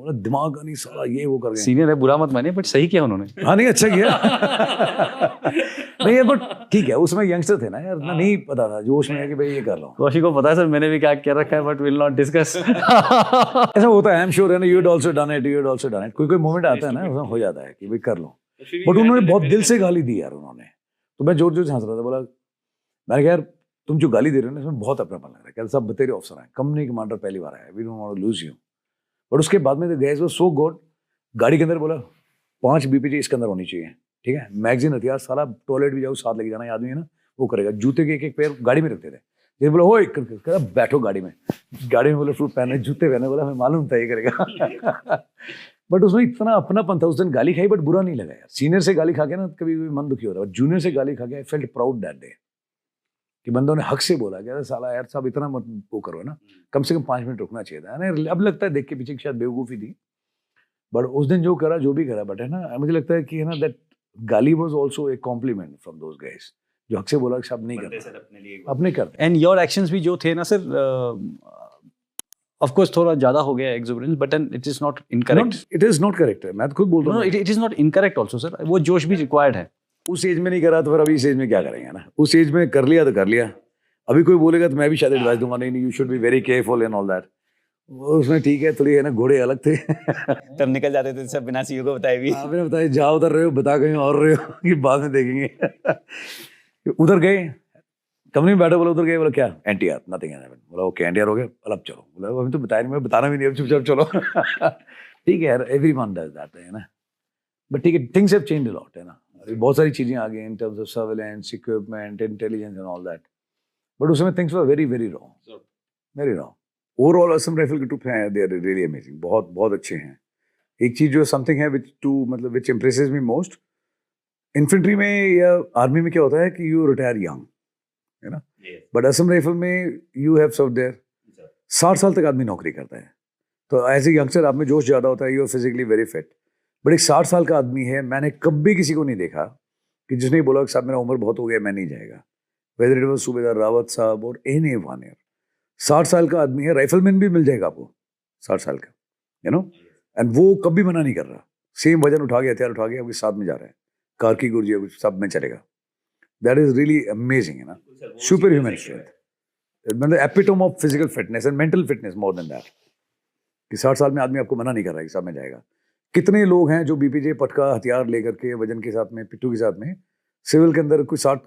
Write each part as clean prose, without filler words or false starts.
बोला दिमाग का नहीं साला ये वो कर गए। सीनियर है, बुरा मत मानिए, बट सही किया उन्होंने। हाँ नहीं अच्छा किया। नहीं है बट ठीक है, उसमें यंगस्टर थे ना यार, ना नहीं पता था, जोश में है कि भाई ये कर लो। कौशिक को पता है सर मैंने भी क्या क्या रखा है, बट विल नॉट डिस्कस। ऐसा होता है, आई एम श्योर है ना, you had also done it, you had also done it. कोई कोई मोमेंट आता है ना, उसमें हो जाता है कि भाई कर लो, बट उन्होंने बहुत दिल से गाली दी यार उन्होंने। तो मैं जोर जोर से हंस रहा था, बोला मैंने कहा यार तुम जो गाली दे रहे हो ना इसमें बहुत अपनापन लग रहा है, क्या सब बतेरे ऑफिसर हैं, कंपनी कमांडर पहली बार आया, we don't want to lose you. But उसके बाद में the guys was so good, गाड़ी के अंदर बोला 5 बीपीजी इसके अंदर होनी चाहिए, ठीक है, मैगजीन हथियार सारा, टॉयलेट भी जाओ साथ लेके जाना, आदमी है ना वो करेगा, जूते के एक एक पैर गाड़ी में रखते थे। ये बोला ओए कर बैठो गाड़ी में बोला फ्रूट पहने जूते पहने, बोला हमें मालूम था ये करेगा। बट उसमें इतना अपनापन था, उस दिन गाली खाई बट बुरा नहीं लगा यार। सीनियर से गाली खा के ना कभी कभी मन दुखी होता है, जूनियर से गाली खा के I felt proud that day कि बंदों ने हक से बोला कि साला यार साहब इतना मत वो करो ना, कम से कम 5 मिनट रुकना चाहिए था। अब लगता है देख के पीछे शायद बेवकूफ़ी थी, बट उस दिन जो करा जो भी करा, बट है ना मुझे लगता है कि है ना दैट गाली was also a compliment from those guys जो हक से बोला कि सब नहीं करना अपने करते। एंड योर एक्शंस भी जो थे ना सर, ऑफ कोर्स थोड़ा ज्यादा हो गया exuberance, but it is not incorrect. It is not correct, मैं तो खुद बोलता हूँ it is not incorrect also sir, वो जोश भी रिक्वायर्ड है। उस एज में नहीं करा तो फिर अभी इस एज में क्या करेंगे ना, उस एज में कर लिया तो कर लिया। अभी कोई बोलेगा तो मैं भी शायद एडवाइस दूंगा, नहीं you should be very careful and all that. उसमें ठीक है थोड़ी है ना, घोड़े अलग थे। तब निकल जाते थे सब बिना सीओ को बताए भी। आपने बताया जाओ उधर रहे हो, बता कहीं और रहे हो कि बाद में देखेंगे। उधर गए कंपनी में बैठे, बोला उधर गए, बोला क्या एनटीआर, नथिंग हैपेंड। बोला ओके एनटीआर हो गया, अब चलो। बोला अभी तो बताया नहीं, मैं बताना भी नहीं, अब चुपचाप चलो। ठीक है यार, एवरीवन डज दैट है ना, बट ठीक है things have changed a lot है ना, अभी बहुत सारी चीजें आ गई in terms of surveillance, equipment, intelligence and all that, but उसमें things were very very wrong, very wrong. Overall Assam rifle के ट्रूप हैं, दे आर रियली अमेजिंग, बहुत बहुत अच्छे हैं। एक चीज जो समथिंग है विच टू मतलब विच इम्प्रेसेस मी मोस्ट, इन्फेंट्री में या आर्मी में क्या होता है कि यू रिटायर यंग है ना, बट असम राइफल में यू हैव सर्व्ड देयर 60 साल तक आदमी नौकरी करता है। तो एज ए यंगस्टर आप में जोश ज़्यादा होता है, you are physically very fit, but एक 60 साल का आदमी है, मैंने कभी किसी को नहीं देखा कि जिसने बोला कि साहब मेरा उम्र बहुत हो गया मैं नहीं जाएगा, वेदर इट वाज सूबेदार रावत साहब और एनी वन ईयर। 60 साल का आदमी है, राइफलमैन भी मिल जाएगा आपको 60 साल का, यू नो, एंड वो कभी मना नहीं कर रहा, सेम वजन उठा के हथियार उठा के आपके साथ में जा रहा है, कार्की गुर्जी सब में चलेगा। दैट इज रियली अमेजिंग है ना, सुपर ह्यूमन स्ट्रेंथ, मतलब epitome of physical fitness and mental fitness more than that, कि 60 साल में आदमी आपको मना नहीं कर रहा है कि साथ में जाएगा। कितने लोग हैं जो बीपीजे पटका हथियार लेकर के वजन के साथ में पिट्ठू के साथ में सिविल के अंदर कोई 60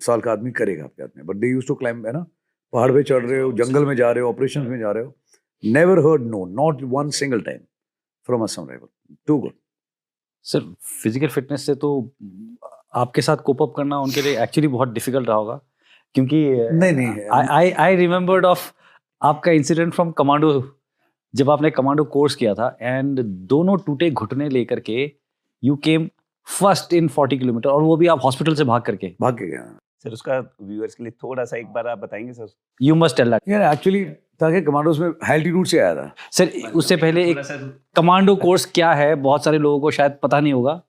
साल का आदमी करेगा आपके हाथ में, but they used to climb है ना, पहाड़ पे चढ़ रहे हो, जंगल में जा रहे हो, ऑपरेशन में जा रहे हो, never heard no, not one single time from Assam rifle, too good. Sir physical fitness से तो आपके साथ कोप अप करना उनके लिए एक्चुअली बहुत डिफिकल्ट रहा होगा, क्योंकि नहीं आई रिमेम्बर्ड ऑफ आपका इंसिडेंट फ्रॉम कमांडो, जब आपने कमांडो कोर्स किया था एंड दोनों टूटे घुटने लेकर के you came first in 40 kilometre, और वो भी आप हॉस्पिटल से भाग के गया सर। उसका व्यूअर्स के लिए थोड़ा सा एक बार आप बताएंगे sir? You must tell that यार, एक्चुअली ताकि कमांडोज में हाई एल्टीट्यूड से आया था सर। उससे पहले एक कमांडो कोर्स क्या है बहुत सारे लोगों को शायद पता नहीं होगा।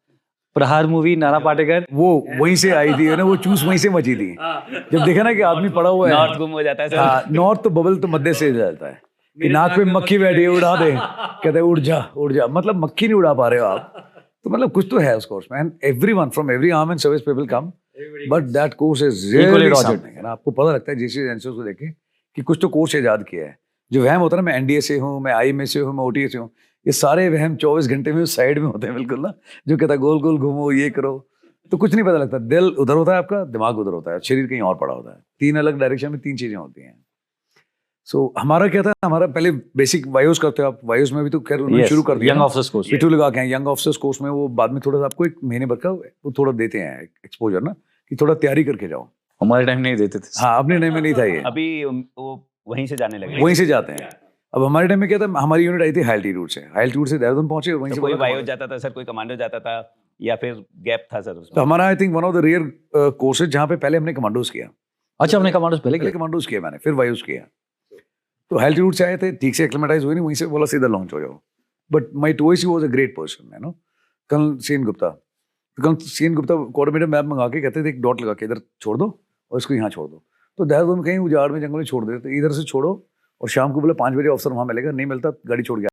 प्रहार मूवी, नाना पाटेकर, वो वहीं से आई थी ना, वो चूस वहीं से मची थी। जब देखा ना कि आदमी पड़ा हुआ है, नॉर्थ गुम हो जाता है सर। नॉर्थ तो बबल तो मध्य से जाता है कि नाक पे मक्खी बैठी है उड़ा दे, कहते हैं उड़ जा, मतलब मक्खी नहीं उड़ा पा रहे हो आप, तो मतलब कुछ तो है उस कोर्स में। And everyone from every arm and service people come, but that course is really something है ना। आपको पता लगता है जेसी एजेंसियों को देखे कि कुछ तो कोर्स इजाद किया है। जो वहम होता है ना, मैं एनडीए से हूँ, मैं आई में से हूँ, मैं ओटीए से हूँ, ये सारे वहम 24 घंटे में उस साइड में होते हैं बिल्कुल ना, जो कहता है गोल गोल घूमो ये करो, तो कुछ नहीं पता लगता। दिल उधर होता है आपका, दिमाग उधर होता है, शरीर कहीं और पड़ा होता है। 3 अलग डायरेक्शन में 3 चीजें होती हैं। सो हमारा क्या था, हमारा पहले बेसिक वायुस करते हो आप, वायुस में भी तो खैर उन्होंने शुरू कर दिया यंग ऑफिसर्स कोर्स, पिट्ठू लगा के यंग ऑफिसर्स कोर्स में, वो बाद में थोड़ा सा आपको 1 महीने भर का वो थोड़ा देते हैं एक्सपोजर ना, कि थोड़ा तैयारी करके जाओ। हमारे टाइम नहीं देते थे। हाँ, अपने टाइम में नहीं था ये, अभी वो वहीं से जाने लगे, वहीं से जाते हैं। अब हमारे टाइम में क्या था, हमारी यूनिट आई थी हाई एल्टीट्यूड से, हाई एल्टीट्यूड से देहरादून पहुंचे, वहीं तो से कोई वायु जाता था सर, कोई कमांडो जाता था, या फिर गैप था सर उसमें? तो हमारा I think one of the rare courses जहाँ पे पहले हमने कमांडोज किया। अच्छा, हमने कमांडोज पहले कमांडोज किया मैंने, फिर वायुस किया। तो हाई एल्टीट्यूड से आए थे, ठीक से एक्लेमेटाइज हुए नहीं, वहीं से बोला सीधा लॉन्च हो जाओ। But my two I C was a great person, you know. Colonel C N Gupta coordinator map मंगा के कहते थे एक डॉट लगा के इधर छोड़ दो और इसको यहाँ छोड़ दो। तो देहरादून में कहीं उजाड़ में जंगल में छोड़ देते, इधर से छोड़ो और शाम को बोले 5 बजे अफसर वहाँ मिलेगा, नहीं मिलता गाड़ी छोड़ के